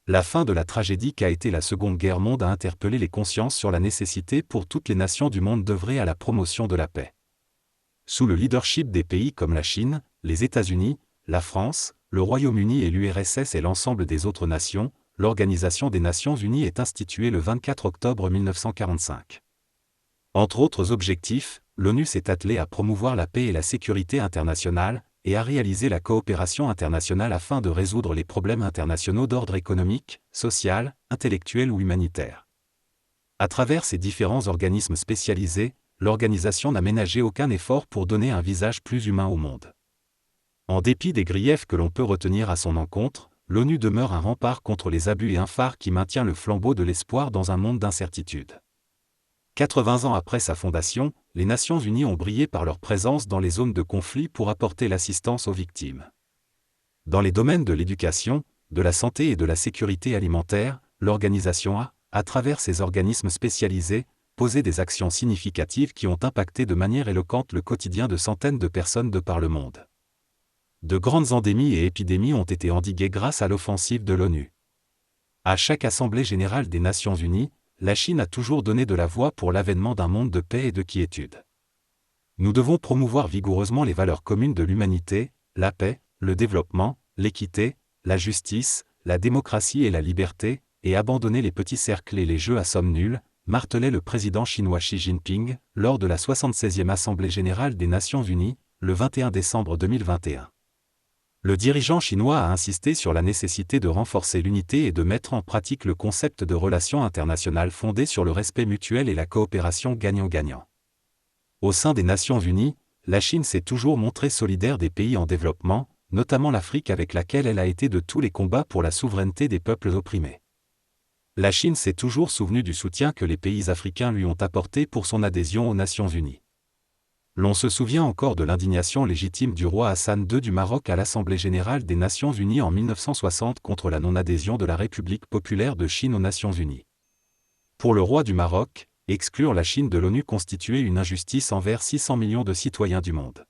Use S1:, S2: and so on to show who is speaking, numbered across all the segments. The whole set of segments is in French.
S1: La fin de la tragédie qu'a été la Seconde Guerre mondiale a interpellé les consciences sur la nécessité pour toutes les nations du monde d'œuvrer à la promotion de la paix. Sous le leadership des pays comme la Chine, les États-Unis, la France, le Royaume-Uni et l'URSS et l'ensemble des autres nations, l'Organisation des Nations Unies est instituée le 24 octobre 1945. Entre autres objectifs, l'ONU s'est attelée à promouvoir la paix et la sécurité internationale, et à réaliser la coopération internationale afin de résoudre les problèmes internationaux d'ordre économique, social, intellectuel ou humanitaire. À travers ces différents organismes spécialisés, l'organisation n'a ménagé aucun effort pour donner un visage plus humain au monde. En dépit des griefs que l'on peut retenir à son encontre, l'ONU demeure un rempart contre les abus et un phare qui maintient le flambeau de l'espoir dans un monde d'incertitude. 80 ans après sa fondation, les Nations Unies ont brillé par leur présence dans les zones de conflit pour apporter l'assistance aux victimes. Dans les domaines de l'éducation, de la santé et de la sécurité alimentaire, l'organisation a, à travers ses organismes spécialisés, posé des actions significatives qui ont impacté de manière éloquente le quotidien de centaines de personnes de par le monde. De grandes endémies et épidémies ont été endiguées grâce à l'offensive de l'ONU. À chaque Assemblée générale des Nations Unies, la Chine a toujours donné de la voix pour l'avènement d'un monde de paix et de quiétude. Nous devons promouvoir vigoureusement les valeurs communes de l'humanité, la paix, le développement, l'équité, la justice, la démocratie et la liberté, et abandonner les petits cercles et les jeux à somme nulle, martelait le président chinois Xi Jinping, lors de la 76e Assemblée générale des Nations Unies, le 21 décembre 2021. Le dirigeant chinois a insisté sur la nécessité de renforcer l'unité et de mettre en pratique le concept de relations internationales fondées sur le respect mutuel et la coopération gagnant-gagnant. Au sein des Nations Unies, la Chine s'est toujours montrée solidaire des pays en développement, notamment l'Afrique avec laquelle elle a été de tous les combats pour la souveraineté des peuples opprimés. La Chine s'est toujours souvenue du soutien que les pays africains lui ont apporté pour son adhésion aux Nations Unies. L'on se souvient encore de l'indignation légitime du roi Hassan II du Maroc à l'Assemblée générale des Nations Unies en 1960 contre la non-adhésion de la République populaire de Chine aux Nations Unies. Pour le roi du Maroc, exclure la Chine de l'ONU constituait une injustice envers 600 millions de citoyens du monde.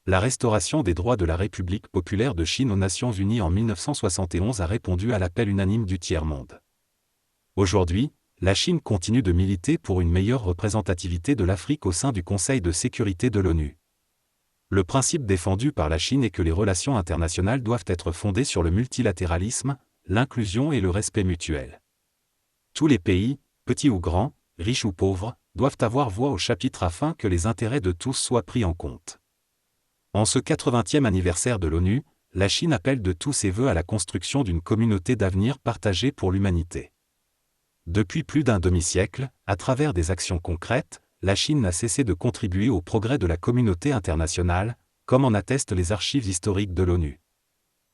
S1: La restauration des droits de la République populaire de Chine aux Nations Unies en 1971 a répondu à l'appel unanime du tiers-monde. Aujourd'hui, la Chine continue de militer pour une meilleure représentativité de l'Afrique au sein du Conseil de sécurité de l'ONU. Le principe défendu par la Chine est que les relations internationales doivent être fondées sur le multilatéralisme, l'inclusion et le respect mutuel. Tous les pays, petits ou grands, riches ou pauvres, doivent avoir voix au chapitre afin que les intérêts de tous soient pris en compte. En ce 80e anniversaire de l'ONU, la Chine appelle de tous ses vœux à la construction d'une communauté d'avenir partagée pour l'humanité. Depuis plus d'un demi-siècle, à travers des actions concrètes, la Chine n'a cessé de contribuer au progrès de la communauté internationale, comme en attestent les archives historiques de l'ONU.